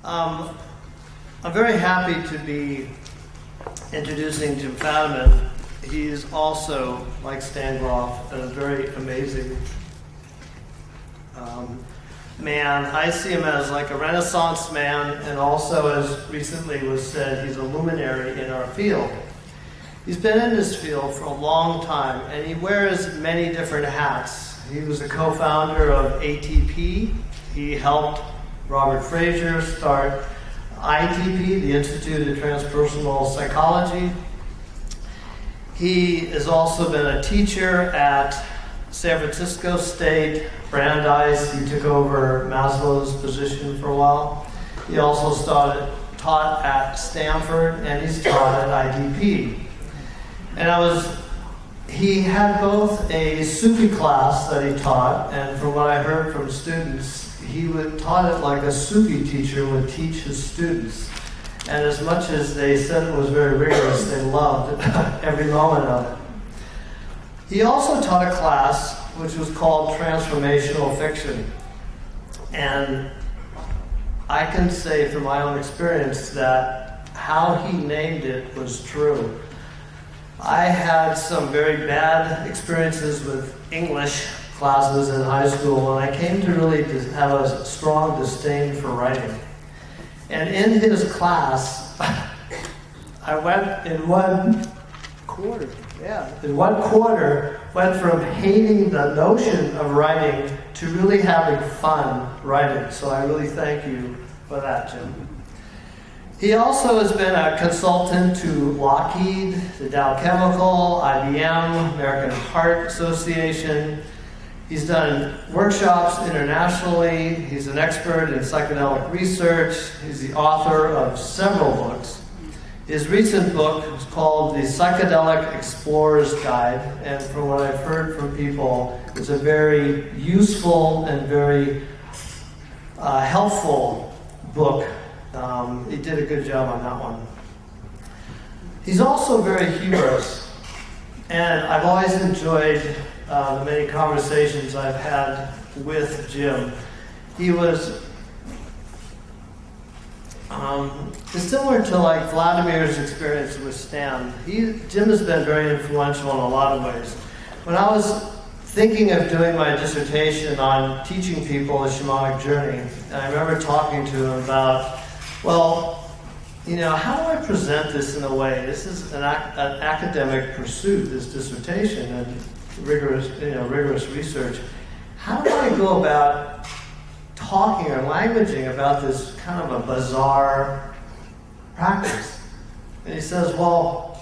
I'm very happy to be introducing Jim Fadiman. He's also, like Stan Groff, a very amazing man. I see him as like a Renaissance man, and also, as recently was said, he's a luminary in our field. He's been in this field for a long time, and he wears many different hats. He was a co-founder of ATP. He helped Robert Frazier start ITP, the Institute of Transpersonal Psychology. He has also been a teacher at San Francisco State, Brandeis. He took over Maslow's position for a while. He also taught at Stanford, and he's taught at IDP. And he had both a Sufi class that he taught, and from what I heard from students, he taught it like a Sufi teacher would teach his students. And as much as they said it was very rigorous, they loved every moment of it. He also taught a class which was called Transformational Fiction. And I can say from my own experience that how he named it was true. I had some very bad experiences with English classes in high school, and I came to really have a strong disdain for writing. And in his class, I went in one quarter, went from hating the notion of writing to really having fun writing. So I really thank you for that, Jim. He also has been a consultant to Lockheed, the Dow Chemical, IBM, American Heart Association. He's done workshops internationally. He's an expert in psychedelic research. He's the author of several books. His recent book is called The Psychedelic Explorer's Guide, and from what I've heard from people, it's a very useful and very helpful book. He did a good job on that one. He's also very humorous, and I've always enjoyed the many conversations I've had with Jim. He was similar to like Vladimir's experience with Stan. Jim has been very influential in a lot of ways. When I was thinking of doing my dissertation on teaching people a shamanic journey, and I remember talking to him about, well, you know, how do I present this in a way? This is an academic pursuit, this dissertation, and rigorous research. How do I go about talking or languaging about this kind of a bizarre practice? And he says, well,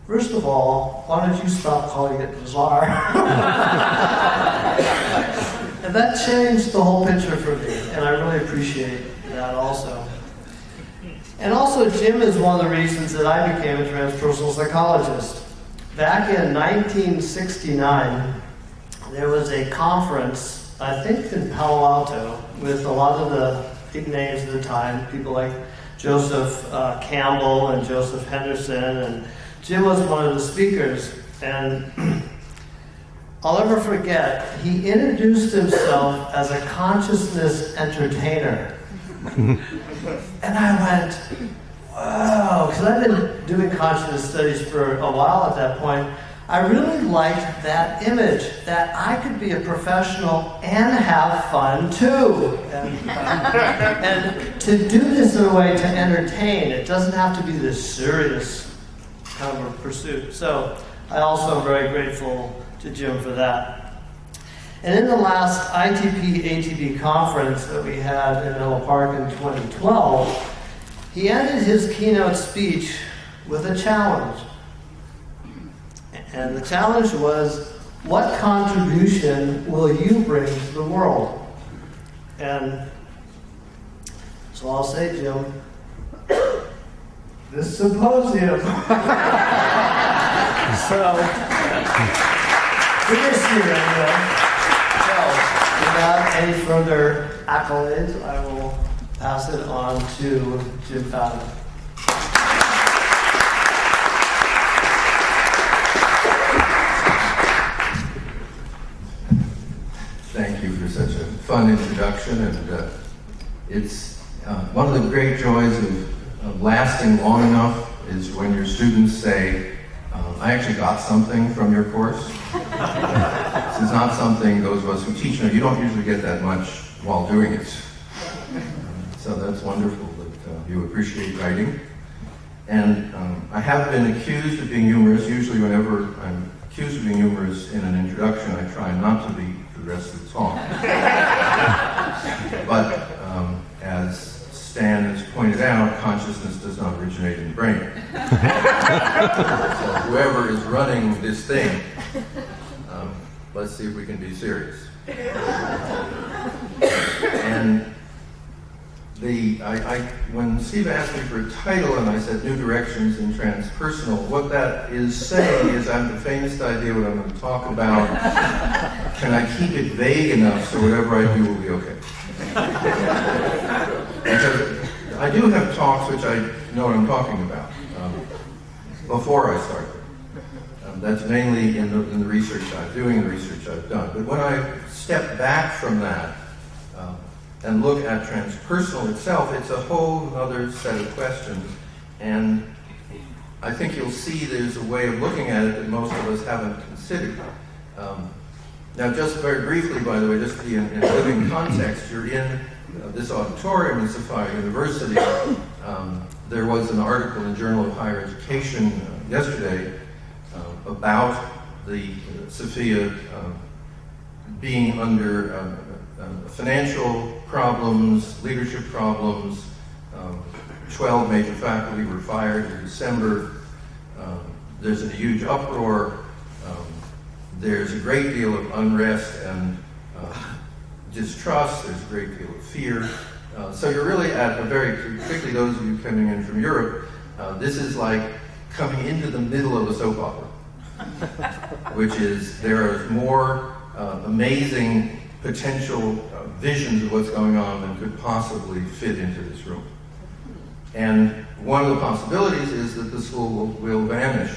first of all, why don't you stop calling it bizarre? And that changed the whole picture for me, and I really appreciate that also. And also, Jim is one of the reasons that I became a transpersonal psychologist. Back in 1969, there was a conference, I think in Palo Alto, with a lot of the big names at the time, people like Joseph Campbell and Joseph Henderson, and Jim was one of the speakers. And I'll never forget, he introduced himself as a consciousness entertainer. And I went, whoa, because I've been doing consciousness studies for a while at that point. I really liked that image, that I could be a professional and have fun too. And to do this in a way to entertain, it doesn't have to be this serious kind of a pursuit. So I also am very grateful to Jim for that. And in the last ITP-ATP conference that we had in Menlo Park in 2012, he ended his keynote speech with a challenge. And the challenge was, what contribution will you bring to the world? And so I'll say, Jim, this symposium. So, we're here anyway. Without any further accolades, I will pass it on to Jim Fadiman. Thank you for such a fun introduction, and it's One of the great joys of lasting long enough is when your students say, I actually got something from your course. This is not something those of us who teach you don't usually get that much while doing it. So that's wonderful that you appreciate writing. And I have been accused of being humorous. Usually whenever I'm accused of being humorous in an introduction, I try not to be for the rest of the talk. But as Stan has pointed out, consciousness does not originate in the brain. So whoever is running this thing, let's see if we can be serious. And when Steve asked me for a title and I said New Directions in Transpersonal, what that is saying is I have the faintest idea what I'm going to talk about. Can I keep it vague enough so whatever I do will be okay? Because I do have talks which I know what I'm talking about before I start them. That's mainly in the research I'm doing, the research I've done. But when I step back from that and look at transpersonal itself, it's a whole other set of questions. And I think you'll see there's a way of looking at it that most of us haven't considered. Now, just very briefly, by the way, just to be in living context, you're in this auditorium in Sophia University. There was an article in the Journal of Higher Education yesterday about the Sophia being under financial problems, leadership problems. 12 major faculty were fired in December. There's a huge uproar. There's a great deal of unrest and distrust. There's a great deal of fear. So you're really at a very, particularly those of you coming in from Europe, this is like coming into the middle of a soap opera, which is there are more amazing potential visions of what's going on than could possibly fit into this room. And one of the possibilities is that the school will vanish.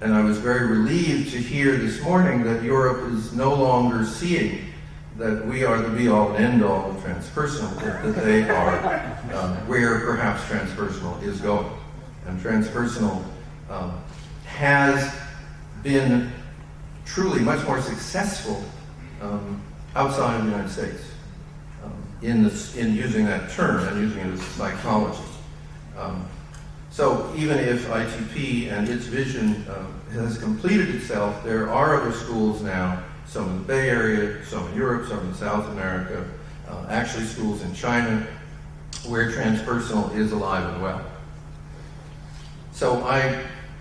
And I was very relieved to hear this morning that Europe is no longer seeing that we are the be-all and end-all of transpersonal, that they are where perhaps transpersonal is going. And transpersonal has been truly much more successful outside of the United States in using that term and using it as psychology. So even if ITP and its vision has completed itself, there are other schools now, some in the Bay Area, some in Europe, some in South America, actually schools in China, where transpersonal is alive and well. So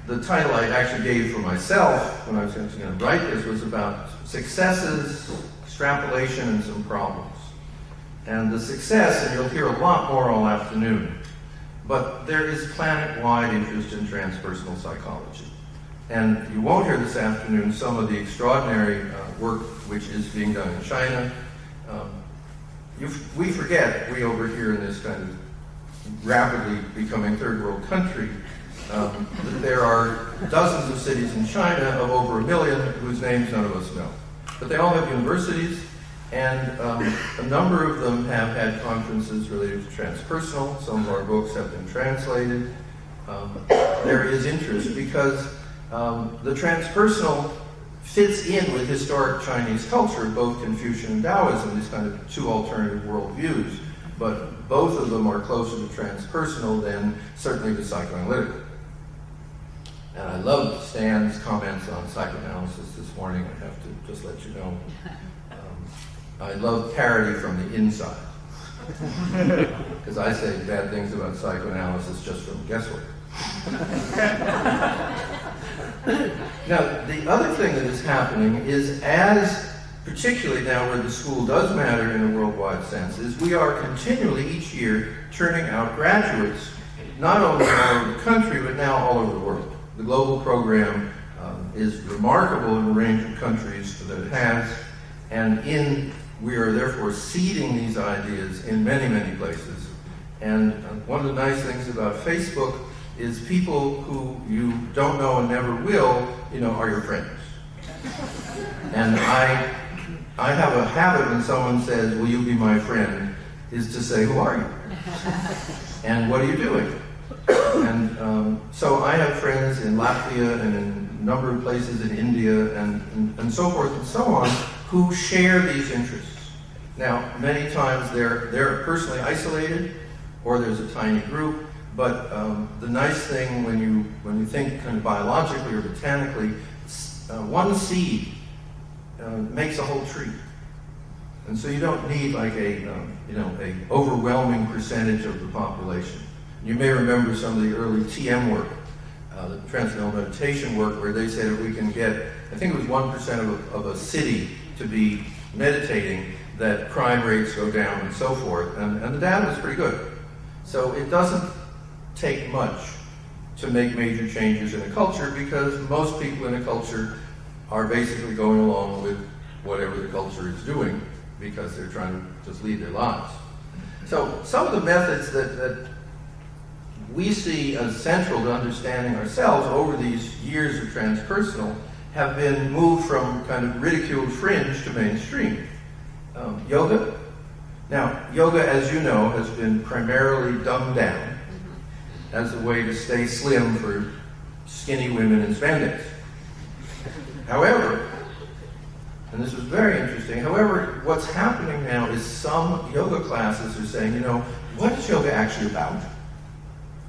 the title I actually gave for myself when I was going to write this was about successes, extrapolation, and some problems. And the success, and you'll hear a lot more all afternoon, but there is planet-wide interest in transpersonal psychology. And you won't hear this afternoon some of the extraordinary work which is being done in China. We forget, we over here in this kind of rapidly becoming third world country, that there are dozens of cities in China of over 1 million whose names none of us know. But they all have universities, and a number of them have had conferences related to transpersonal. Some of our books have been translated. There is interest because the transpersonal fits in with historic Chinese culture, both Confucian and Taoism, these kind of two alternative worldviews. But both of them are closer to transpersonal than certainly to psychoanalytic. And I loved Stan's comments on psychoanalysis this morning. I have to just let you know. I love parody from the inside. Because I say bad things about psychoanalysis just from guesswork. Now, the other thing that is happening is particularly now where the school does matter in a worldwide sense, is we are continually each year turning out graduates, not only all over the country, but now all over the world. The global program is remarkable in the range of countries that it has, and we are therefore seeding these ideas in many, many places. And one of the nice things about Facebook is people who you don't know and never will, are your friends. And I have a habit when someone says, "Will you be my friend?" is to say, "Who are you?" And what are you doing? And so I have friends in Latvia and in a number of places in India and so forth and so on who share these interests. Now, many times they're personally isolated, or there's a tiny group, but the nice thing when you think kind of biologically or botanically, one seed makes a whole tree. And so you don't need like a overwhelming percentage of the population. You may remember some of the early TM work, the transcendental meditation work, where they said if we can get, I think it was 1% of a city to be meditating, that crime rates go down and so forth. And the data was pretty good. So it doesn't take much to make major changes in a culture, because most people in a culture are basically going along with whatever the culture is doing because they're trying to just lead their lives. So some of the methods that we see as central to understanding ourselves over these years of transpersonal have been moved from kind of ridiculed fringe to mainstream. Yoga. Now, yoga, as you know, has been primarily dumbed down as a way to stay slim for skinny women in spandex. However, and this was very interesting, however, what's happening now is some yoga classes are saying, what is yoga actually about?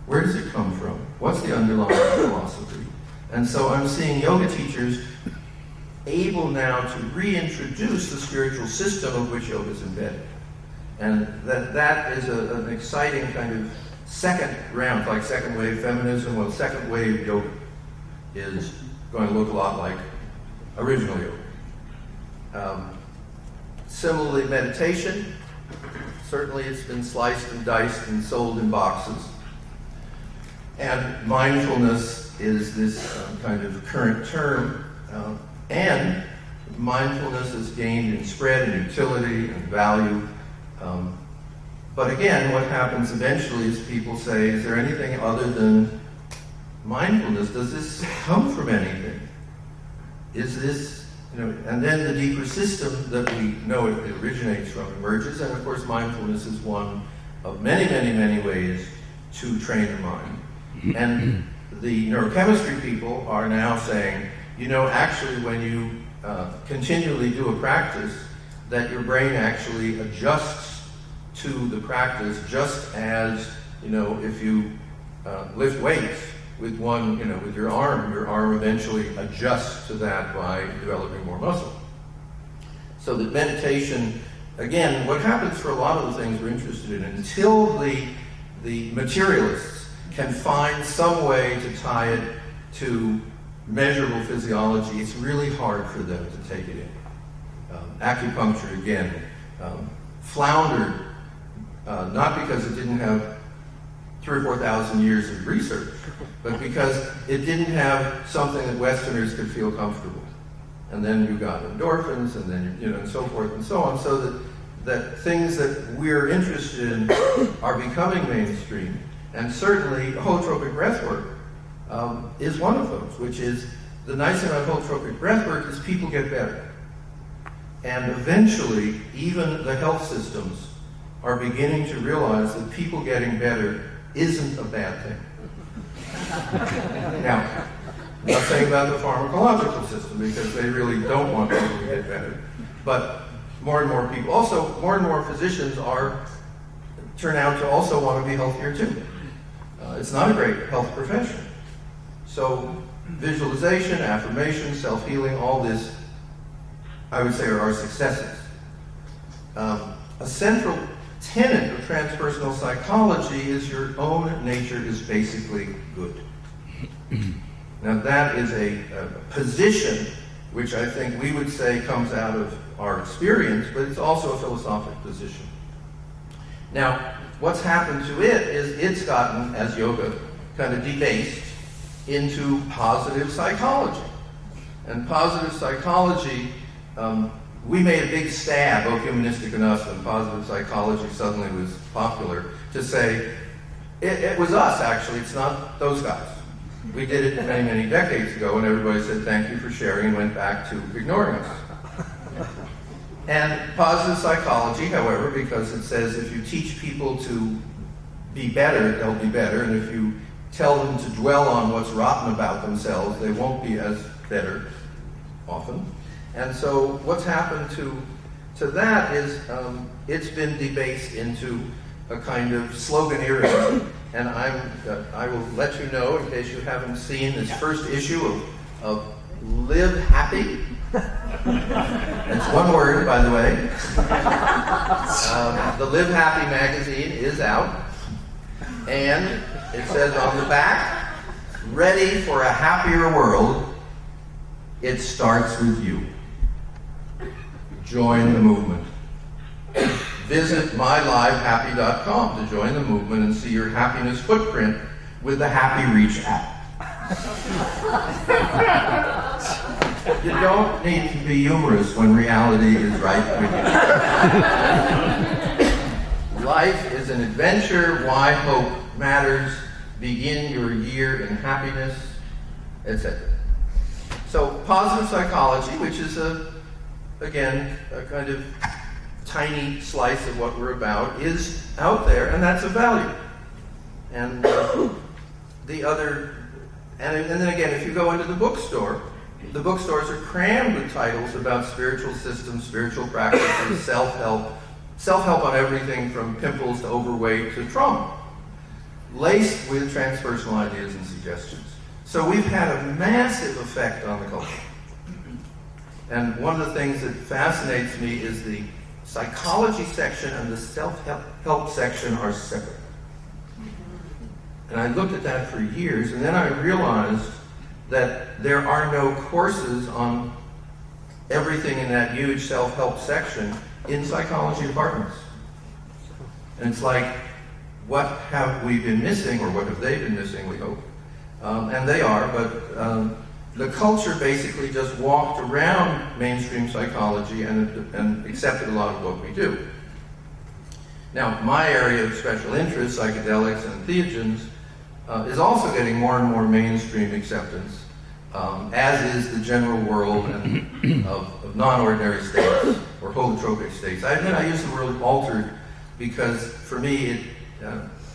Where does it come from? What's the underlying philosophy? And so I'm seeing yoga teachers able now to reintroduce the spiritual system of which yoga is embedded. And that is an exciting kind of second round, like second wave feminism. Well, second wave yoga is going to look a lot like original yoga. Similarly, meditation, certainly it's been sliced and diced and sold in boxes. And mindfulness is this kind of current term. And mindfulness is gained in spread and utility and value. But again, what happens eventually is people say, is there anything other than mindfulness? Does this come from anything? Is this, and then the deeper system that we know it originates from emerges. And of course, mindfulness is one of many, many, many ways to train the mind. And the neurochemistry people are now saying, actually when you continually do a practice, that your brain actually adjusts to the practice, just as, if you lift weights with with your arm eventually adjusts to that by developing more muscle. So that meditation, again, what happens for a lot of the things we're interested in, until the materialists can find some way to tie it to measurable physiology, it's really hard for them to take it in. Acupuncture, again, floundered, not because it didn't have 3,000 or 4,000 years of research, but because it didn't have something that Westerners could feel comfortable. And then you got endorphins, and then, and so forth and so on, so that things that we're interested in are becoming mainstream. And certainly, holotropic breathwork is one of those, which is, the nice thing about holotropic breathwork is people get better. And eventually, even the health systems are beginning to realize that people getting better isn't a bad thing. Now, I'm not saying about the pharmacological system, because they really don't want people to get better. But more and more people, also more and more physicians turn out to also want to be healthier too. It's not a great health profession. So visualization, affirmation, self-healing, all this, I would say, are our successes. A central tenet of transpersonal psychology is your own nature is basically good. Now that is a position which I think we would say comes out of our experience, but it's also a philosophic position. Now, what's happened to it is it's gotten, as yoga, kind of debased into positive psychology. And positive psychology, we made a big stab, both humanistic and us, when positive psychology suddenly was popular, to say, it was us, actually, it's not those guys. We did it many, many decades ago, and everybody said, thank you for sharing, and went back to ignoring us. And positive psychology, however, because it says if you teach people to be better, they'll be better. And if you tell them to dwell on what's rotten about themselves, they won't be as better often. And so what's happened to that is it's been debased into a kind of sloganeering. And I will let you know, in case you haven't seen this first issue of Live Happy. It's one word, by the way. The Live Happy magazine is out. And it says on the back, ready for a happier world, it starts with you. Join the movement. Visit mylivehappy.com to join the movement and see your happiness footprint with the Happy Reach app. You don't need to be humorous when reality is right with you. Life is an adventure. Why hope matters. Begin your year in happiness, etc. So positive psychology, which is again a kind of tiny slice of what we're about, is out there, and that's a value. And the other, and then again, if you go into the bookstores are crammed with titles about spiritual systems, spiritual practices, self-help on everything from pimples to overweight to trauma, laced with transpersonal ideas and suggestions. So we've had a massive effect on the culture. And one of the things that fascinates me is the psychology section and the self-help section are separate. And I looked at that for years, and then I realized that there are no courses on everything in that huge self-help section in psychology departments. And it's like, what have we been missing, or what have they been missing, we hope? And they are, but the culture basically just walked around mainstream psychology and accepted a lot of what we do. Now, my area of special interest, psychedelics and entheogens, is also getting more and more mainstream acceptance, as is the general world of non-ordinary states or holotropic states. I admit I use the word altered because for me,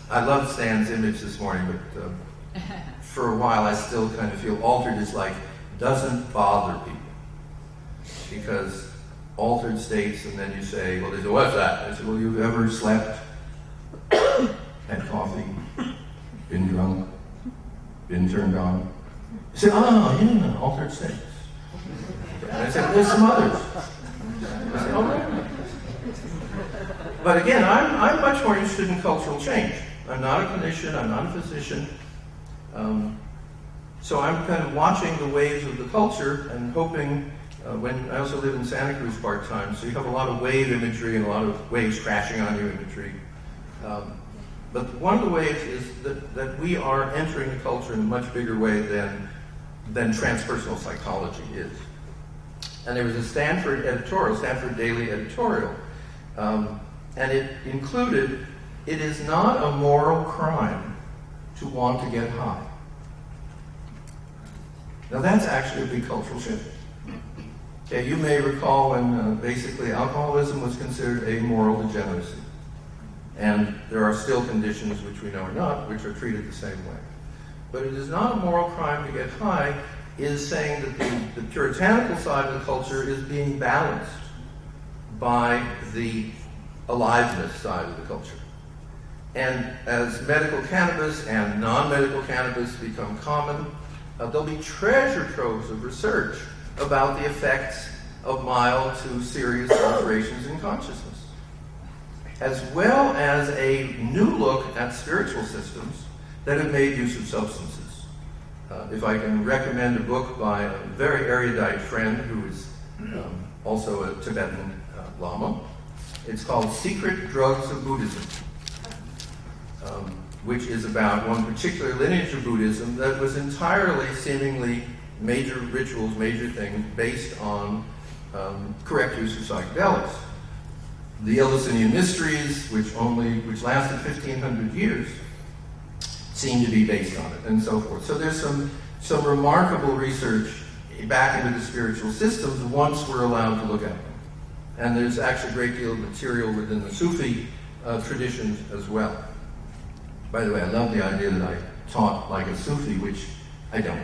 I love Stan's image this morning, but for a while I still kind of feel altered is like, doesn't bother people. Because altered states, and then you say, well, they say, what's that? I say, well, you've ever slept, had coffee, been drunk, been turned on? You say, oh, yeah, altered states. And I said, there's some others. I said, okay. But again, I'm much more interested in cultural change. I'm not a clinician, I'm not a physician. So I'm kind of watching the waves of the culture and hoping, when I also live in Santa Cruz part-time, so you have a lot of wave imagery and a lot of waves crashing on you imagery. But one of the waves is that we are entering the culture in a much bigger way than transpersonal psychology is. And there was a Stanford Daily editorial, and it included, it is not a moral crime to want to get high. Now that's actually a big cultural shift. Okay, you may recall when basically alcoholism was considered a moral degeneracy. And there are still conditions which we know are not, which are treated the same way. But it is not a moral crime to get high, is saying that the puritanical side of the culture is being balanced by the aliveness side of the culture. And as medical cannabis and non-medical cannabis become common, there'll be treasure troves of research about the effects of mild to serious alterations in consciousness, as well as a new look at spiritual systems that have made use of substances. If I can recommend a book by a very erudite friend who is also a Tibetan Lama, it's called Secret Drugs of Buddhism, which is about one particular lineage of Buddhism that was entirely, seemingly, major rituals, major things, based on correct use of psychedelics. The Eleusinian Mysteries, which lasted 1,500 years, seem to be based on it, and so forth. So there's some remarkable research back into the spiritual systems once we're allowed to look at them. And there's actually a great deal of material within the Sufi traditions as well. By the way, I love the idea that I taught like a Sufi, which I don't.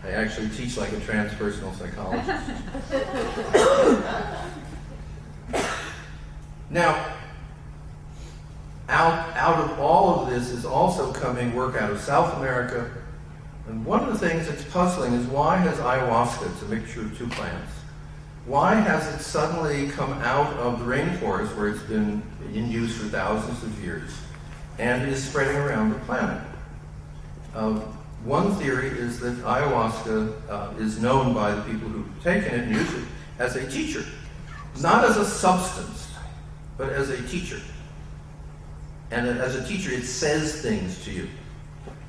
I actually teach like a transpersonal psychologist. Now, out of all of this is also coming work out of South America. And one of the things that's puzzling is, why has ayahuasca, it's a mixture of two plants, why has it suddenly come out of the rainforest where it's been in use for thousands of years and is spreading around the planet? One theory is that ayahuasca is known by the people who've taken it and used it as a teacher. Not as a substance, but as a teacher. And as a teacher, it says things to you.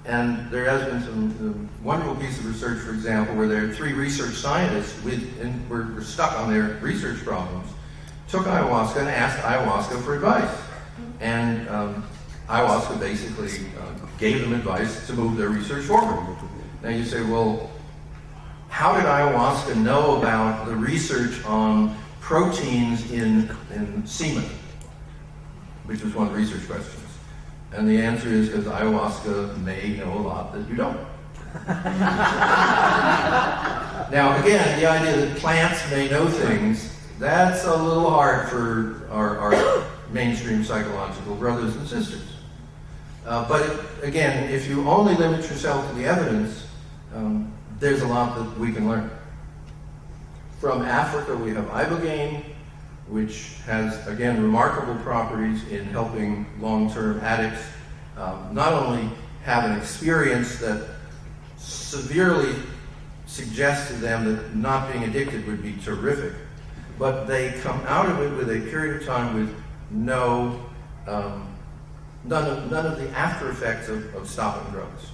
And there has been some wonderful piece of research, for example, where there are 3 research scientists and were stuck on their research problems, took ayahuasca and asked ayahuasca for advice. And ayahuasca basically gave them advice to move their research forward. Now you say, well, how did ayahuasca know about the research on proteins in semen? Which was one of the research questions. And the answer is because ayahuasca may know a lot that you don't. Now again, the idea that plants may know things, that's a little hard for our mainstream psychological brothers and sisters. But again, if you only limit yourself to the evidence, there's a lot that we can learn. From Africa, we have ibogaine, which has, again, remarkable properties in helping long-term addicts not only have an experience that severely suggests to them that not being addicted would be terrific, but they come out of it with a period of time with none of the after effects of stopping drugs.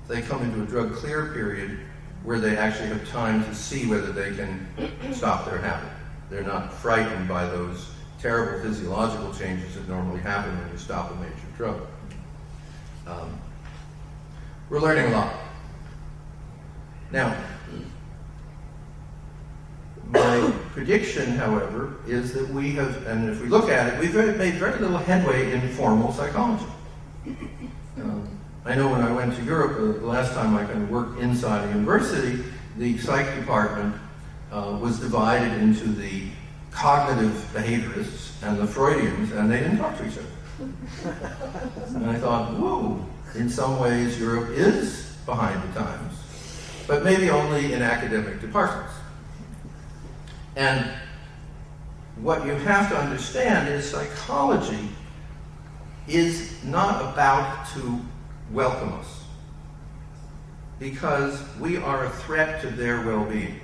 They come into a drug clear period where they actually have time to see whether they can stop their habit. They're not frightened by those terrible physiological changes that normally happen when you stop a major drug. We're learning a lot. Now, my prediction, however, is that we have, and if we look at it, we've made very little headway in formal psychology. I know when I went to Europe, the last time I kind of worked inside a university, the psych department was divided into the cognitive behaviorists and the Freudians, and they didn't talk to each other. And I thought, whoa, in some ways Europe is behind the times, but maybe only in academic departments. And what you have to understand is psychology is not about to welcome us, because we are a threat to their well-being.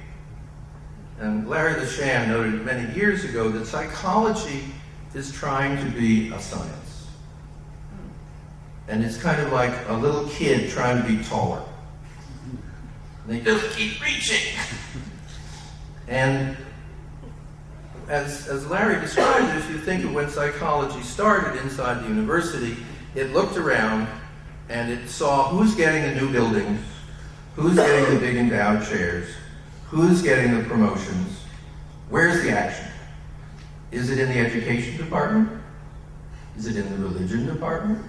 And Larry LeShan noted many years ago that psychology is trying to be a science. And it's kind of like a little kid trying to be taller. And they just keep reaching. And as Larry described it, if you think of when psychology started inside the university, it looked around and it saw who's getting the new buildings, who's getting the big endowed chairs, who's getting the promotions, where's the action? Is it in the education department? Is it in the religion department?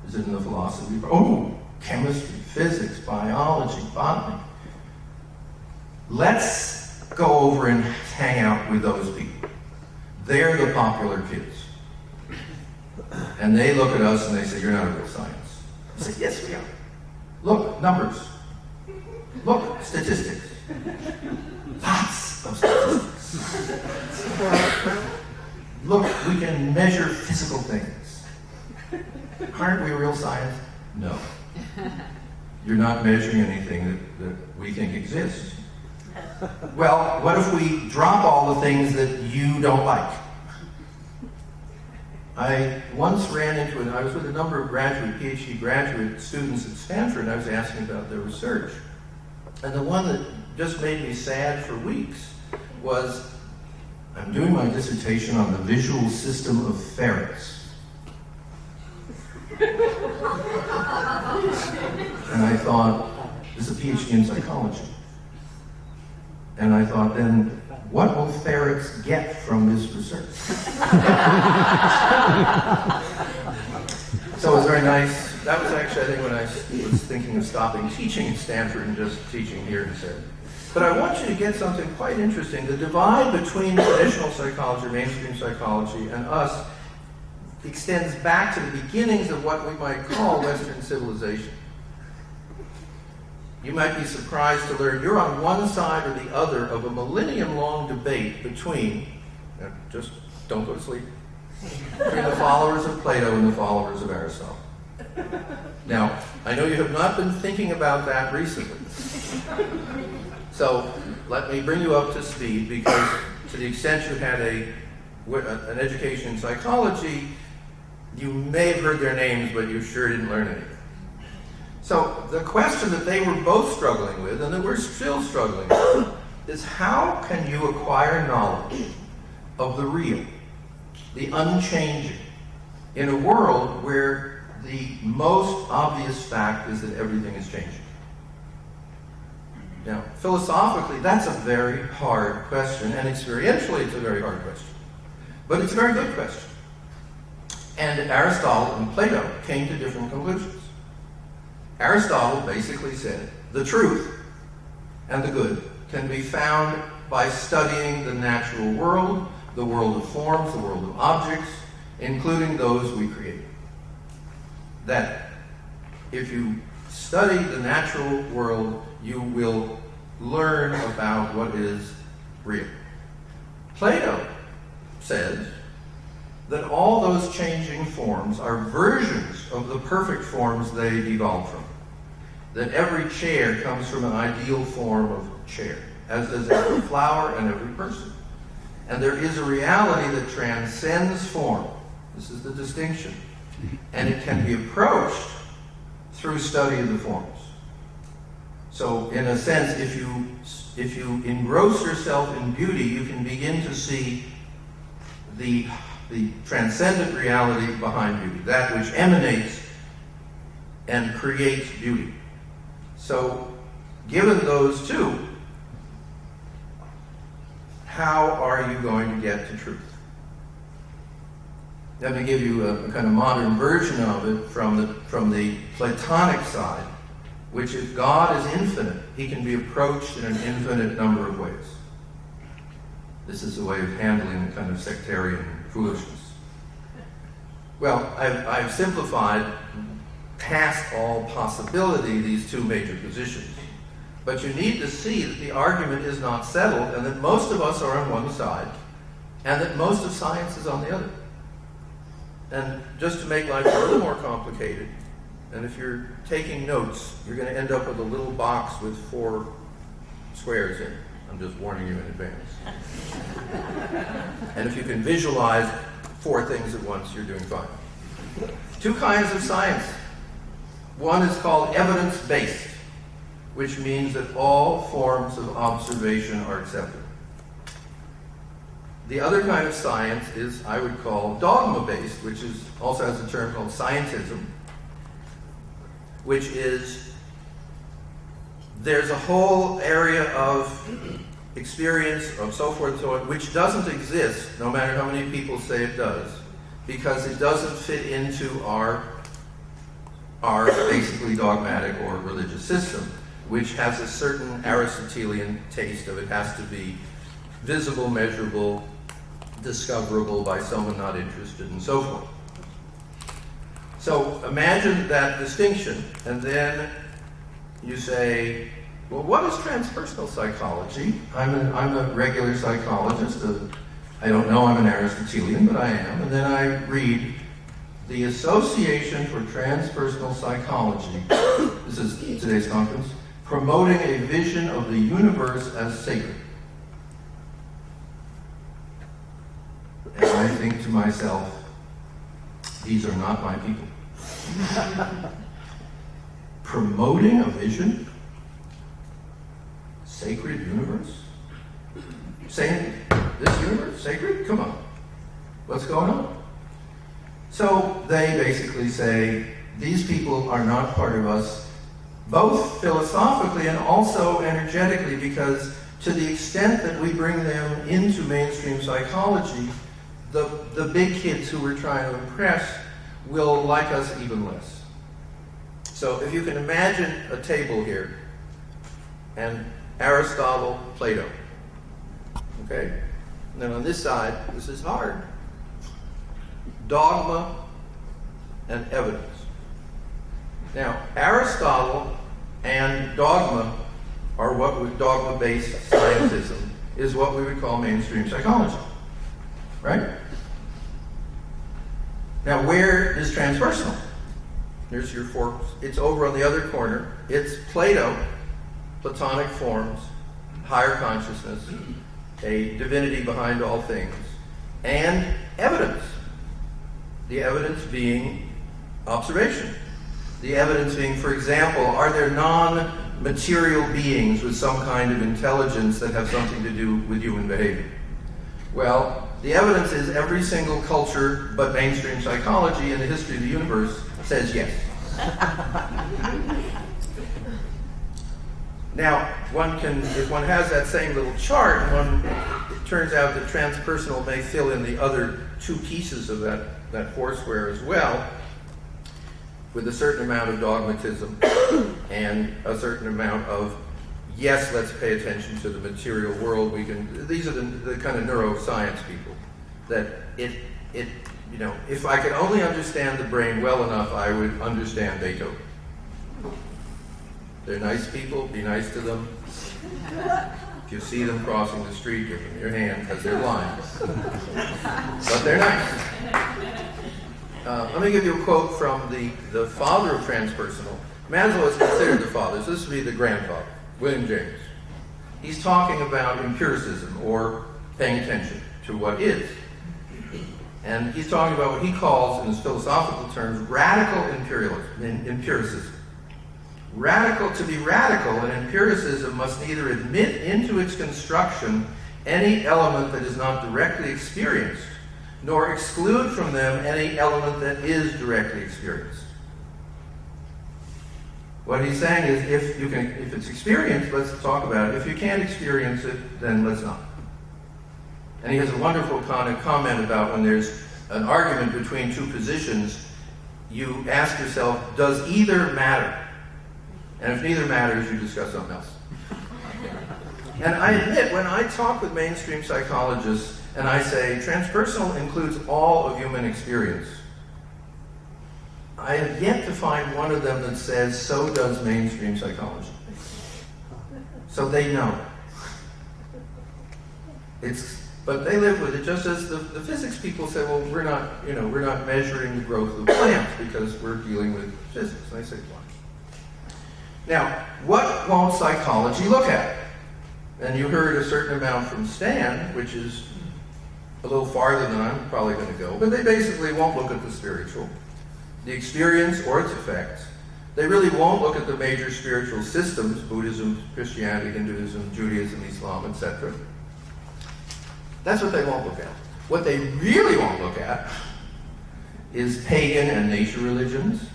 Is it in the philosophy department? Oh, chemistry, physics, biology, botany. Let's go over and hang out with those people. They're the popular kids. And they look at us and they say, you're not a real science. I say, yes, we are. Look, numbers. Look, statistics. Lots of statistics. Look, we can measure physical things. Aren't we real science? No. You're not measuring anything that we think exists. Well, what if we drop all the things that you don't like? I once ran into it. I was with a number of PhD graduate students at Stanford, and I was asking about their research. And the one that just made me sad for weeks was, I'm doing my dissertation on the visual system of ferrets. And I thought, this is a PhD in psychology. And I thought, then, what will ferrets get from this research? So it was very nice. That was actually, I think, when I was thinking of stopping teaching at Stanford and just teaching here instead. But I want you to get something quite interesting. The divide between traditional psychology, mainstream psychology, and us extends back to the beginnings of what we might call Western civilization. You might be surprised to learn you're on one side or the other of a millennium-long debate between, just don't go to sleep, between the followers of Plato and the followers of Aristotle. Now, I know you have not been thinking about that recently. So let me bring you up to speed, because to the extent you had an education in psychology, you may have heard their names, but you sure didn't learn anything. So the question that they were both struggling with, and that we're still struggling with, is how can you acquire knowledge of the real, the unchanging, in a world where the most obvious fact is that everything is changing? Now, philosophically, that's a very hard question, and experientially, it's a very hard question. But it's a very good question. And Aristotle and Plato came to different conclusions. Aristotle basically said the truth and the good can be found by studying the natural world, the world of forms, the world of objects, including those we create. That if you study the natural world, you will learn about what is real. Plato said that all those changing forms are versions of the perfect forms they evolved from. That every chair comes from an ideal form of chair, as does every flower and every person. And there is a reality that transcends form. This is the distinction. And it can be approached through study of the forms. So, in a sense, if you engross yourself in beauty, you can begin to see the transcendent reality behind beauty, that which emanates and creates beauty. So, given those two, how are you going to get to truth? Let me give you a kind of modern version of it from the Platonic side, which if God is infinite, he can be approached in an infinite number of ways. This is a way of handling the kind of sectarian foolishness. Well, I've simplified past all possibility these two major positions. But you need to see that the argument is not settled, and that most of us are on one side, and that most of science is on the other. And just to make life a little more complicated, and if you're taking notes, you're going to end up with a little box with 4 squares in it. I'm just warning you in advance. And if you can visualize 4 things at once, you're doing fine. 2 kinds of science. One is called evidence-based, which means that all forms of observation are accepted. The other kind of science is, I would call, dogma-based, which also has a term called scientism, which is, there's a whole area of experience, of so forth and so on, which doesn't exist, no matter how many people say it does, because it doesn't fit into our basically dogmatic or religious system, which has a certain Aristotelian taste of it has to be visible, measurable, discoverable by someone not interested, and so forth. So imagine that distinction, and then you say, well, what is transpersonal psychology? I'm a regular psychologist. I don't know I'm an Aristotelian, but I am. And then I read the Association for Transpersonal Psychology, this is today's conference, promoting a vision of the universe as sacred. And I think to myself, these are not my people. Promoting a vision? Sacred universe? Saying this universe sacred? Come on. What's going on? So they basically say, these people are not part of us, both philosophically and also energetically, because to the extent that we bring them into mainstream psychology, the big kids who we're trying to impress will like us even less. So if you can imagine a table here, and Aristotle, Plato, okay? And then on this side, this is hard. Dogma and evidence. Now, Aristotle and dogma are dogma-based scientism is what we would call mainstream psychology, right? Now, where is transpersonal? Here's your forks. It's over on the other corner. It's Plato, Platonic forms, higher consciousness, a divinity behind all things, and evidence. The evidence being observation. The evidence being, for example, are there non-material beings with some kind of intelligence that have something to do with human behavior? Well, the evidence is every single culture but mainstream psychology in the history of the universe says yes. Now, if one has that same little chart, it turns out that transpersonal may fill in the other two pieces of that foursquare as well, with a certain amount of dogmatism and a certain amount of, yes, let's pay attention to the material world. These are the kind of neuroscience people that if I could only understand the brain well enough, I would understand Beethoven. They're nice people, be nice to them. If you see them crossing the street, give them your hand because they're blind. But they're nice. Let me give you a quote from the father of transpersonal. Maslow is considered the father, so this would be the grandfather, William James. He's talking about empiricism, or paying attention to what is. And he's talking about what he calls, in his philosophical terms, radical empiricism. To be radical, an empiricism must neither admit into its construction any element that is not directly experienced, nor exclude from them any element that is directly experienced. What he's saying is, if it's experienced, let's talk about it. If you can't experience it, then let's not. And he has a wonderful comment about when there's an argument between two positions, you ask yourself, does either matter? And if neither matters, you discuss something else. And I admit, when I talk with mainstream psychologists and I say transpersonal includes all of human experience, I have yet to find one of them that says, so does mainstream psychology. So they know. But they live with it, just as the physics people say, well, we're not measuring the growth of plants because we're dealing with physics. And I say, why? Now, what won't psychology look at? And you heard a certain amount from Stan, which is a little farther than I'm probably going to go, but they basically won't look at the spiritual, the experience or its effects. They really won't look at the major spiritual systems, Buddhism, Christianity, Hinduism, Judaism, Islam, etc. That's what they won't look at. What they really won't look at is pagan and nature religions,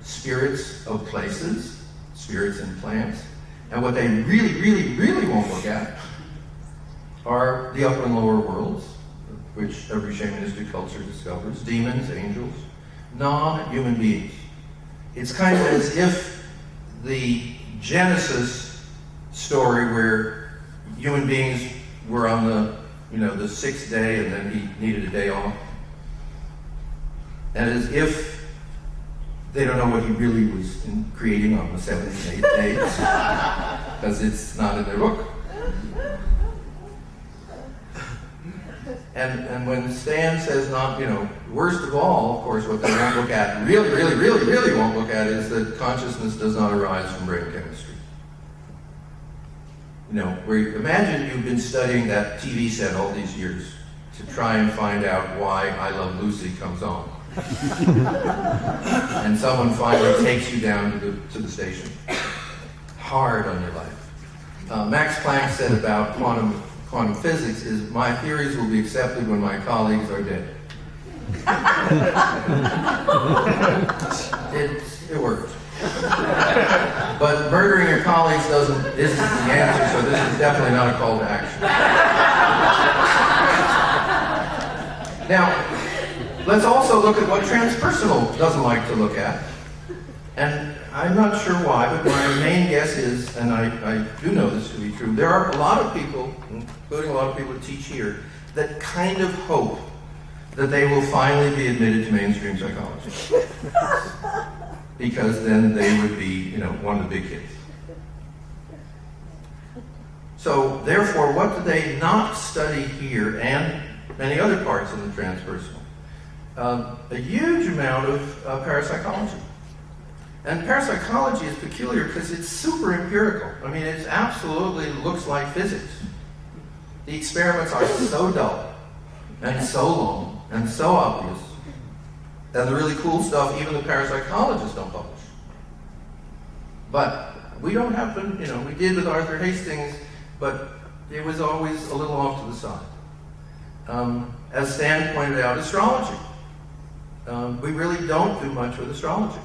spirits of places, spirits in plants, and what they really, really, really won't look at are the upper and lower worlds, which every shamanistic culture discovers, demons, angels, non-human beings. It's kind of as if the Genesis story where human beings were on the sixth day and then he needed a day off, and as if they don't know what he really was creating on the 7th and 8th days because it's not in their book. And when Stan says worst of all, of course, what they won't look at, really, really, really, really won't look at is that consciousness does not arise from brain chemistry. Imagine you've been studying that TV set all these years to try and find out why I Love Lucy comes on. And someone finally takes you down to the station. Hard on your life. Max Planck said about quantum physics is, my theories will be accepted when my colleagues are dead. It worked. But murdering your colleagues isn't the answer, so this is definitely not a call to action. Now, let's also look at what transpersonal doesn't like to look at. And I'm not sure why, but my main guess is, and I do know this to be true, there are a lot of people, including a lot of people that teach here, that kind of hope that they will finally be admitted to mainstream psychology. Because then they would be, one of the big kids. So, therefore, what do they not study here and many other parts of the transpersonal? A huge amount of parapsychology. And parapsychology is peculiar because it's super empirical. I mean, it absolutely looks like physics. The experiments are so dull, and so long, and so obvious. And the really cool stuff, even the parapsychologists don't publish. But we don't happen, we did with Arthur Hastings, but it was always a little off to the side. As Stan pointed out, astrology. We really don't do much with astrology.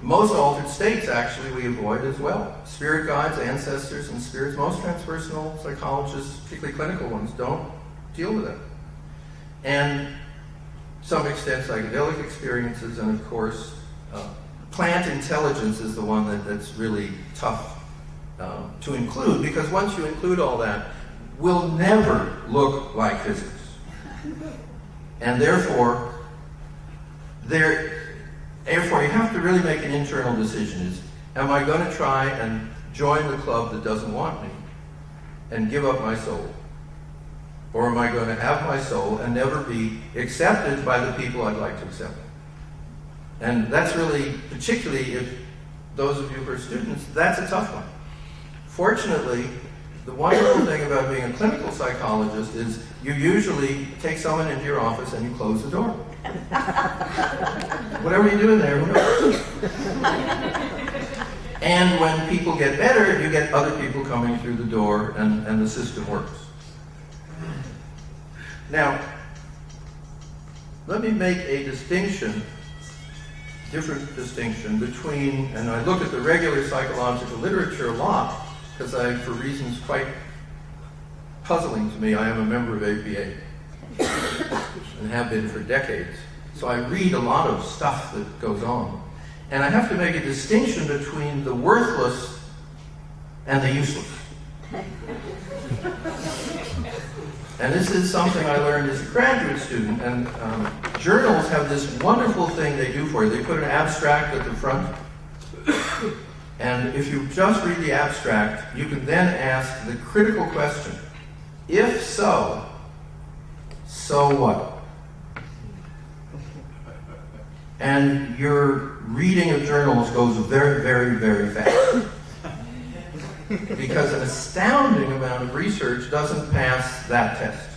Most altered states, actually, we avoid as well. Spirit guides, ancestors, and spirits. Most transpersonal psychologists, particularly clinical ones, don't deal with it. And to some extent, psychedelic experiences, and of course, plant intelligence is the one that's really tough to include, because once you include all that, will never look like physics. And therefore, you have to really make an internal decision. Is, am I going to try and join the club that doesn't want me and give up my soul? Or am I going to have my soul and never be accepted by the people I'd like to accept? And that's really, particularly if those of you who are students, that's a tough one. Fortunately, the wonderful thing about being a clinical psychologist is you usually take someone into your office and you close the door. Whatever you do in there, who knows? And when people get better, you get other people coming through the door and the system works. Now, let me make a different distinction between, and I look at the regular psychological literature a lot, because for reasons quite puzzling to me, I am a member of APA and have been for decades. So I read a lot of stuff that goes on. And I have to make a distinction between the worthless and the useless. And this is something I learned as a graduate student. And journals have this wonderful thing they do for you. They put an abstract at the front. And if you just read the abstract, you can then ask the critical question. If so, so what? And your reading of journals goes very, very, very fast. Because an astounding amount of research doesn't pass that test.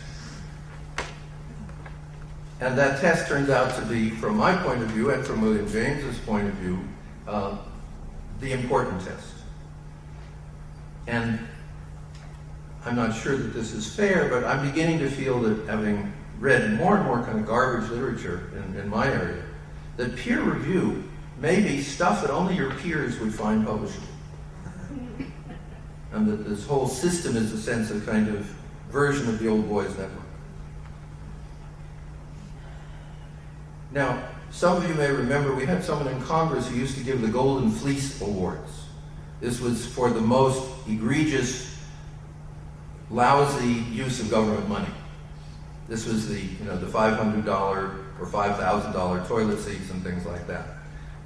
And that test turns out to be, from my point of view and from William James's point of view, the important test. And I'm not sure that this is fair, but I'm beginning to feel that, having read more and more kind of garbage literature in my area, that peer review may be stuff that only your peers would find publishable. And that this whole system is, in a sense, a kind of version of the old boys network. Now, some of you may remember we had someone in Congress who used to give the Golden Fleece Awards. This was for the most egregious, lousy use of government money. This was the $500 or $5,000 toilet seats and things like that.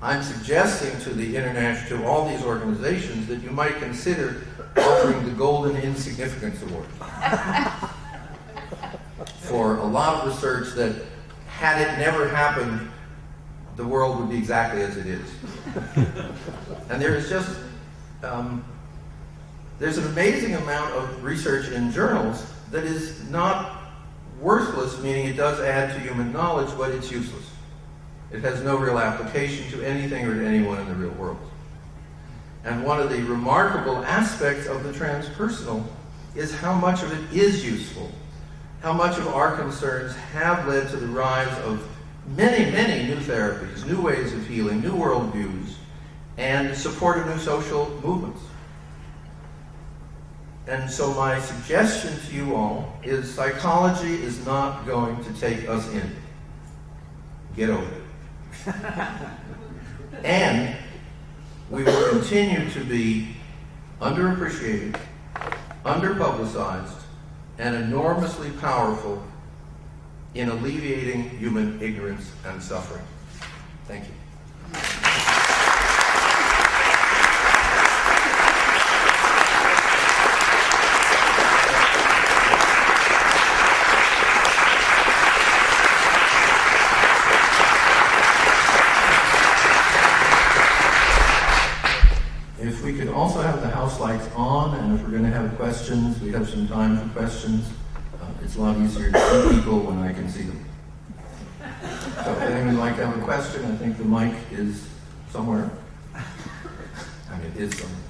I'm suggesting to all these organizations that you might consider offering the Golden Insignificance Award for a lot of research that, had it never happened, the world would be exactly as it is. And there is just, there's an amazing amount of research in journals that is not worthless, meaning it does add to human knowledge, but it's useless. It has no real application to anything or to anyone in the real world. And one of the remarkable aspects of the transpersonal is how much of it is useful. How much of our concerns have led to the rise of many, many new therapies, new ways of healing, new worldviews, and support of new social movements. And so my suggestion to you all is psychology is not going to take us in. get over it. And we will continue to be underappreciated, underpublicized, and enormously powerful in alleviating human ignorance and suffering. Thank you. If we could also have the house lights on, and if we're going to have questions, we have some time for questions. It's a lot easier to see people when I can see them. So if anyone would like to have a question, I think the mic is somewhere. I mean, it is somewhere.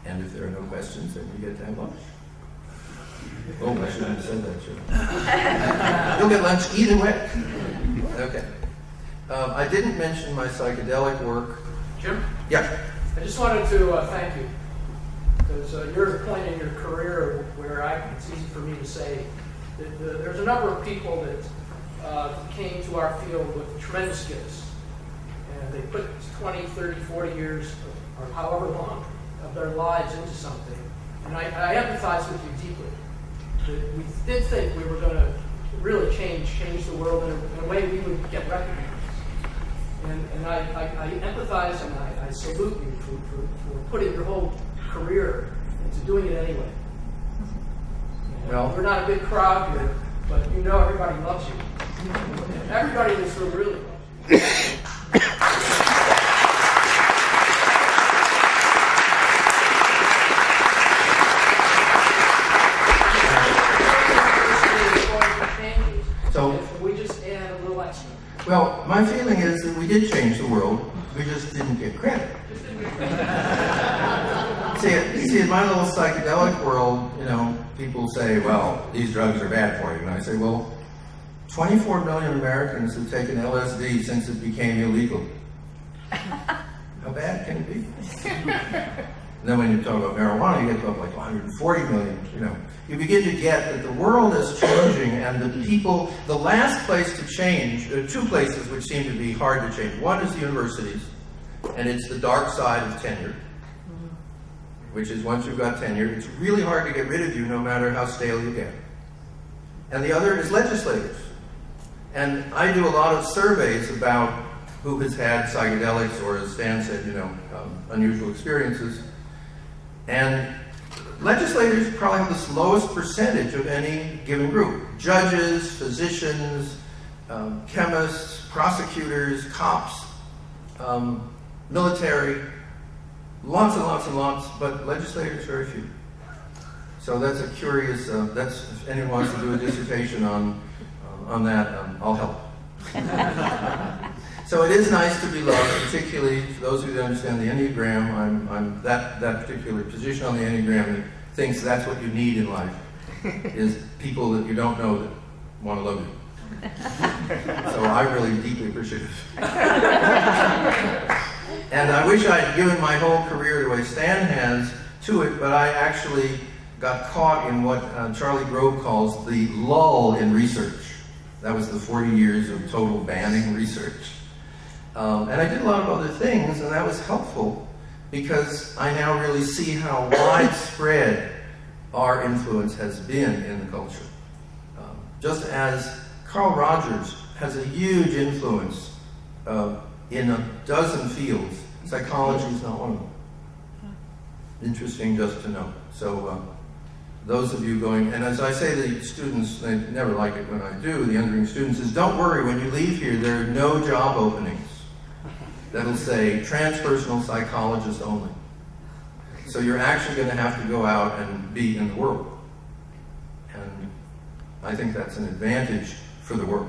And if there are no questions, then you get to have lunch. Oh, I shouldn't have said that, should I? You'll get lunch either way. Okay. I didn't mention my psychedelic work. Jim? Yeah. I just wanted to thank you, because you're at a point in your career where it's easy for me to say that there's a number of people that came to our field with tremendous gifts, and they put 20, 30, 40 years, or however long, of their lives into something. And I empathize with you deeply. That we did think we were going to really change the world in a way we would get recognized. And I empathize and I salute you for putting your whole career into doing it anyway. Well, we're not a big crowd here, but you know everybody loves you. And everybody in this room really loves you. So if we just add a little extra. Well, my feeling is that we did change the world, we just didn't get credit. See, in my little psychedelic world, you know, people say, well, these drugs are bad for you. And I say, well, 24 million Americans have taken LSD since it became illegal. How bad can it be? And then when you talk about marijuana, you get to up like 140 million, you know. You begin to get that the world is changing, and the people, the last place to change, there are two places which seem to be hard to change. One is the universities, and it's the dark side of tenure, which is once you've got tenure, it's really hard to get rid of you no matter how stale you get. And the other is legislators. And I do a lot of surveys about who has had psychedelics, or as Stan said, you know, unusual experiences. And legislators probably have the slowest percentage of any given group. Judges, physicians, chemists, prosecutors, cops, military, lots and lots and lots, but legislators very few. So that's a curious, if anyone wants to do a dissertation on that, I'll help. So it is nice to be loved, particularly for those who don't understand the Enneagram. I'm that particular position on the Enneagram that thinks that's what you need in life, is people that you don't know that want to love you. So I really deeply appreciate it. And I wish I'd given my whole career the way Stan has to it, but I actually got caught in what Charlie Grove calls the lull in research. That was the 40 years of total banning research. And I did a lot of other things, and that was helpful because I now really see how widespread our influence has been in the culture. Just as Carl Rogers has a huge influence in a dozen fields, psychology is not one of them. Interesting just to know. So those of you going, and as I say to the students, they never like it when I do, the entering students, is don't worry, when you leave here, there are no job openings that'll say transpersonal psychologist only. So you're actually going to have to go out and be in the world. And I think that's an advantage for the world.